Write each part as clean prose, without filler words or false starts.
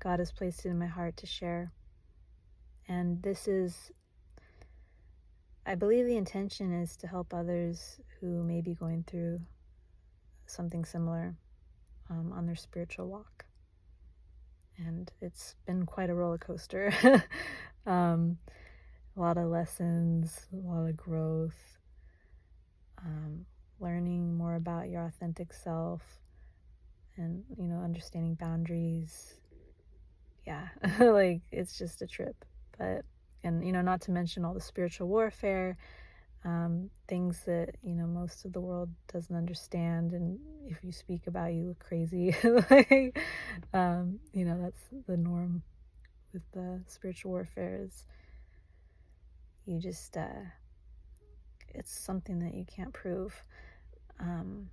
God has placed it in my heart to share. And this is, I believe the intention is to help others who may be going through something similar on their spiritual walk. And it's been quite a roller coaster. um, a lot of lessons, a lot of growth, learning more about your authentic self, and understanding boundaries. Yeah. Like, it's just a trip. But and not to mention all the spiritual warfare, things that most of the world doesn't understand, and if you speak about, you look crazy. Like, that's the norm with the spiritual warfare. Is you just it's something that you can't prove, um,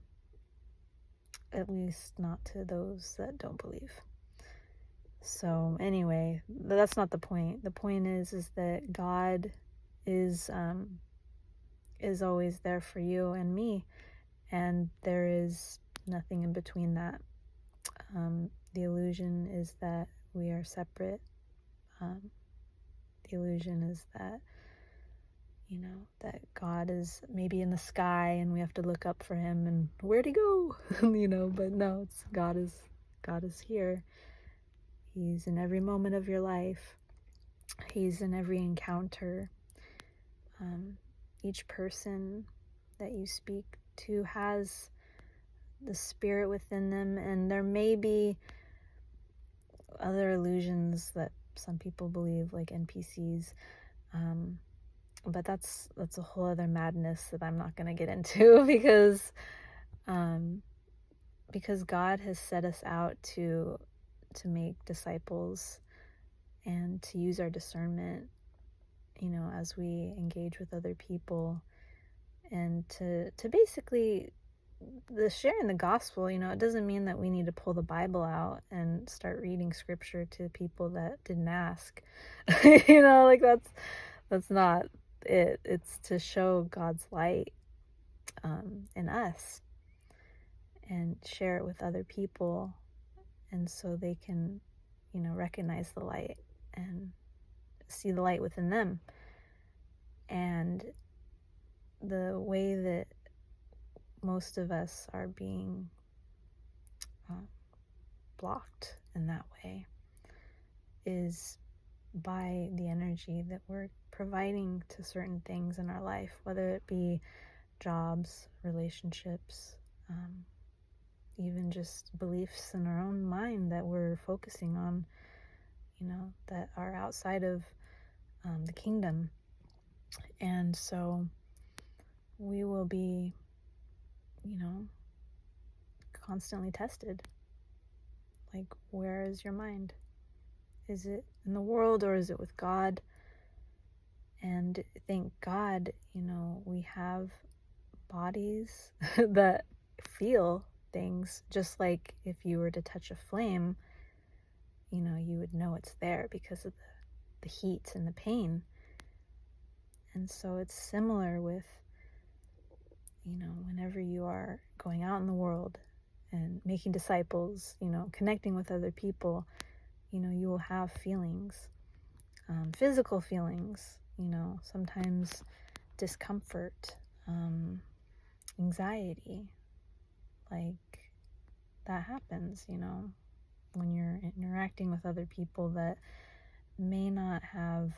at least not to those that don't believe. So anyway, that's not the point. The point is that God is always there for you and me, and there is nothing in between that. The illusion is that we are separate. The illusion is that that God is maybe in the sky and we have to look up for him and where'd he go? But no, it's God is here. He's in every moment of your life. He's in every encounter. Each person that you speak to has the spirit within them, and there may be other illusions that some people believe, like NPCs, but that's a whole other madness that I'm not going to get into because God has set us out to make disciples and to use our discernment, as we engage with other people, and to basically the sharing the gospel. It doesn't mean that we need to pull the Bible out and start reading scripture to people that didn't ask. Like, that's not it. It's to show God's light in us and share it with other people, and so they can recognize the light and see the light within them. And the way that most of us are being blocked in that way is by the energy that we're providing to certain things in our life, whether it be jobs, relationships, even just beliefs in our own mind that we're focusing on, that are outside of the kingdom. And so we will be, constantly tested. Like, where is your mind? Is it in the world or is it with God? And thank God, we have bodies that feel things, just like if you were to touch a flame, you would know it's there because of the heat and the pain. And so it's similar with, whenever you are going out in the world and making disciples, connecting with other people, you will have feelings, physical feelings, sometimes discomfort, anxiety. Like, that happens, when you're interacting with other people that may not have,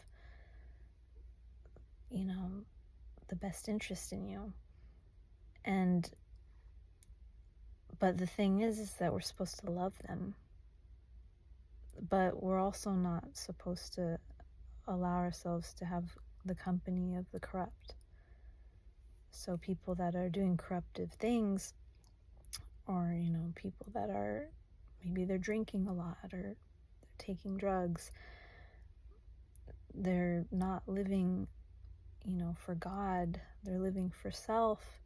the best interest in you. But the thing is that we're supposed to love them. But we're also not supposed to allow ourselves to have the company of the corrupt. So people that are doing corruptive things, or, people that are, maybe they're drinking a lot or they're taking drugs, they're not living, for God, they're living for self.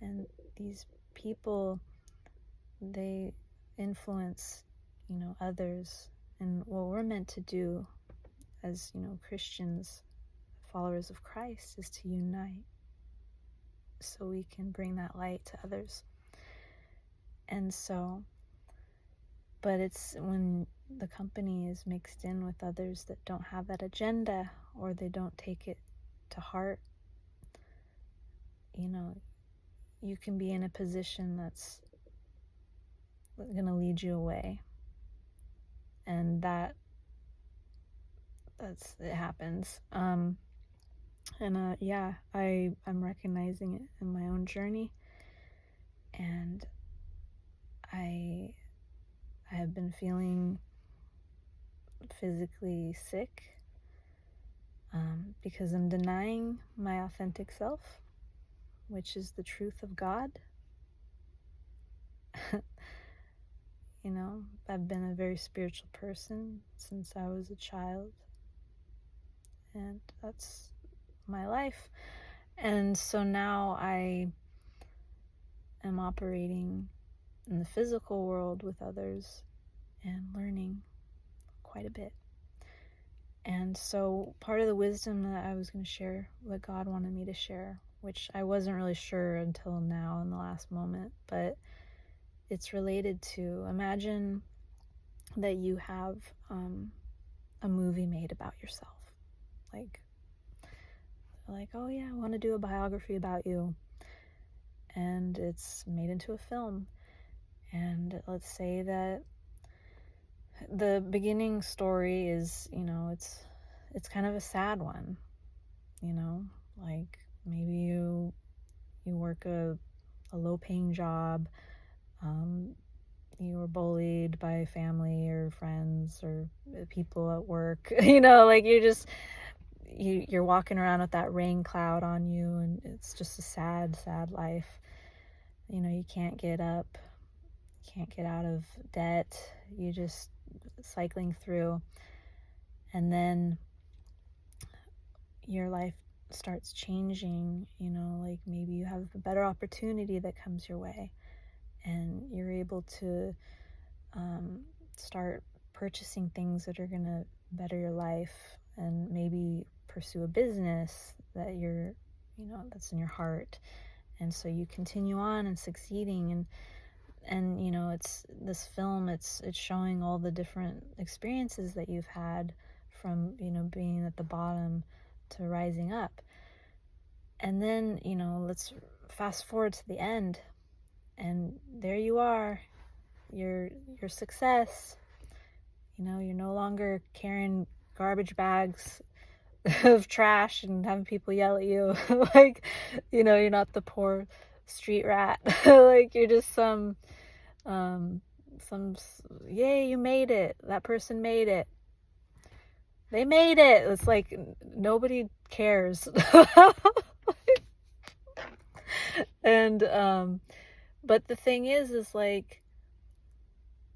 And these people, they influence, others. And what we're meant to do as, Christians, followers of Christ, is to unite so we can bring that light to others. And so But it's when the company is mixed in with others that don't have that agenda, or they don't take it to heart, you can be in a position that's going to lead you away. And it happens. I'm recognizing it in my own journey, and I have been feeling physically sick because I'm denying my authentic self, which is the truth of God. I've been a very spiritual person since I was a child, and that's my life. And so now I am operating in the physical world with others and learning quite a bit. And so part of the wisdom that I was going to share, what God wanted me to share, which I wasn't really sure until now in the last moment, but it's related to, imagine that you have a movie made about yourself. Like, oh yeah, I want to do a biography about you. And it's made into a film. And let's say that the beginning story is, it's kind of a sad one, like maybe you work a low-paying job, you were bullied by family or friends or people at work, like you're walking around with that rain cloud on you, and it's just a sad, sad life. You can't get up, can't get out of debt, you just cycling through, and then your life starts changing, like maybe you have a better opportunity that comes your way, and you're able to start purchasing things that are going to better your life, and maybe pursue a business that that's in your heart. And so you continue on and succeeding, and it's this film, it's showing all the different experiences that you've had from being at the bottom to rising up. And then let's fast forward to the end, and there you are, your success. You're no longer carrying garbage bags of trash and having people yell at you. Like, you're not the poor street rat. Like, you're just some yay, you made it. That person made it. They made it. It's like nobody cares. And but the thing is like,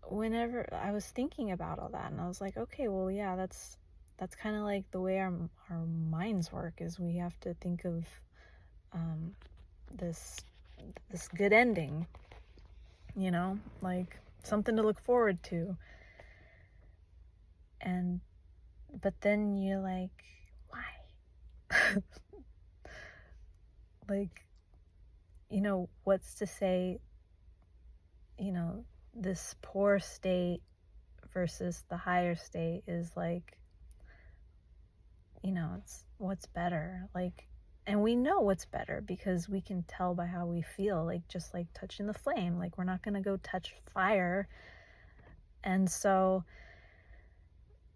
whenever I was thinking about all that, and I was like, okay, well, yeah, that's kind of like the way our minds work, is we have to think of this good ending, like something to look forward to. But then you're like, why? Like, what's to say, this poor state versus the higher state is like, it's what's better. Like, and we know what's better because we can tell by how we feel, like just like touching the flame. Like, we're not going to go touch fire. And so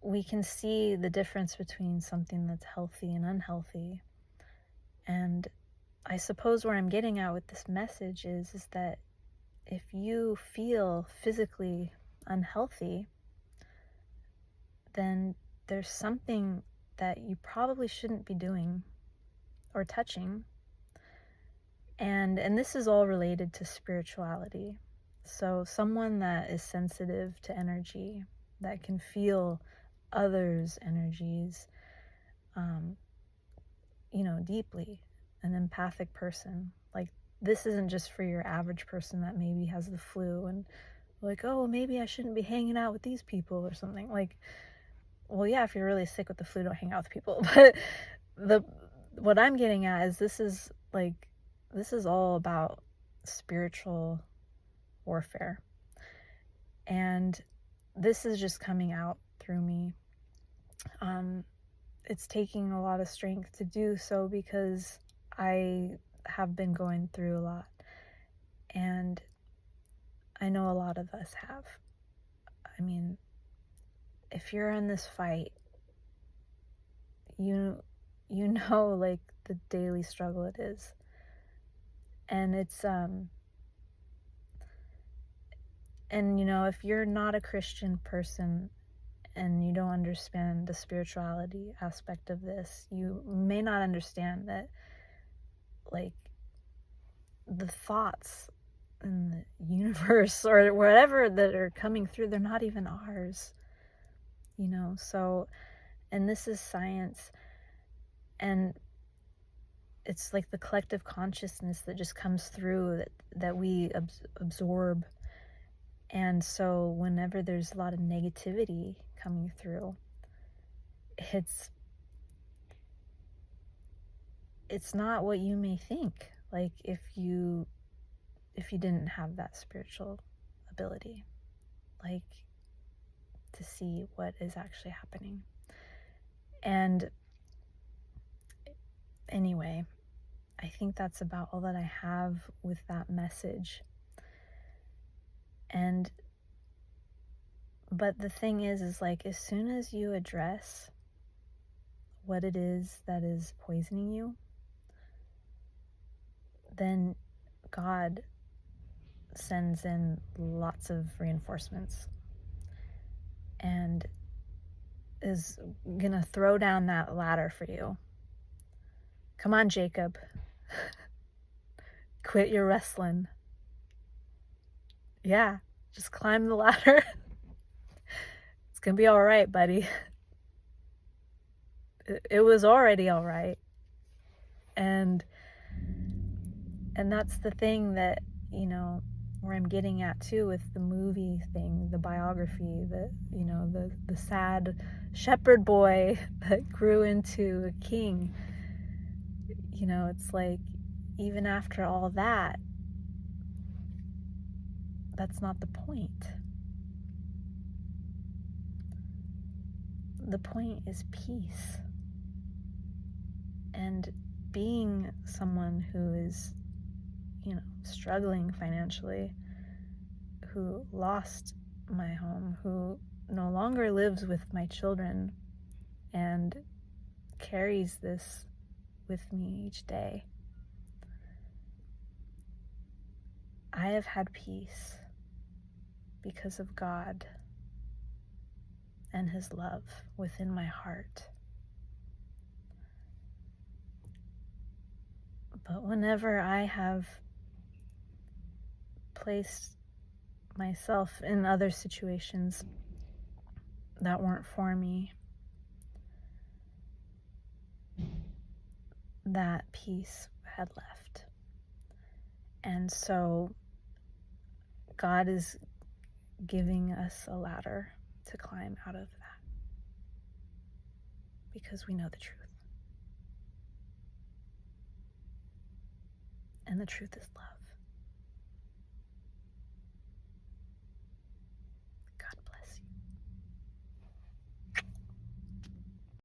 we can see the difference between something that's healthy and unhealthy. And I suppose where I'm getting at with this message is that if you feel physically unhealthy, then there's something that you probably shouldn't be doing or touching. And this is all related to spirituality. So someone that is sensitive to energy, that can feel others' energies, deeply, an empathic person. Like, this isn't just for your average person that maybe has the flu and like, oh, maybe I shouldn't be hanging out with these people or something. Like, well, yeah, if you're really sick with the flu, don't hang out with people. But what I'm getting at is this is all about spiritual warfare. And this is just coming out through me. It's taking a lot of strength to do so because I have been going through a lot, and I know a lot of us have. I mean, if you're in this fight, you know, like, the daily struggle it is. And it's and you know, if you're not a Christian person and you don't understand the spirituality aspect of this, you may not understand that, like, the thoughts in the universe or whatever that are coming through, they're not even ours, you know. So, and this is science, and it's like the collective consciousness that just comes through that we absorb. And so whenever there's a lot of negativity coming through, it's not what you may think, like, if you didn't have that spiritual ability, like, to see what is actually happening. And anyway, I think that's about all that I have with that message. But the thing is like, as soon as you address what it is that is poisoning you, then God sends in lots of reinforcements and is gonna throw down that ladder for you. Come on, Jacob. Quit your wrestling. Yeah, just climb the ladder. It's gonna be all right, buddy. It was already all right. And that's the thing that, you know, where I'm getting at too with the movie thing, the biography, you know, the sad shepherd boy that grew into a king. You know, it's like, even after all that, that's not the point. The point is peace. And being someone who is, you know, struggling financially, who lost my home, who no longer lives with my children and carries this with me each day, I have had peace because of God and His love within my heart. But whenever I have placed myself in other situations that weren't for me, that peace had left. And so God is giving us a ladder to climb out of that, because we know the truth. And the truth is love.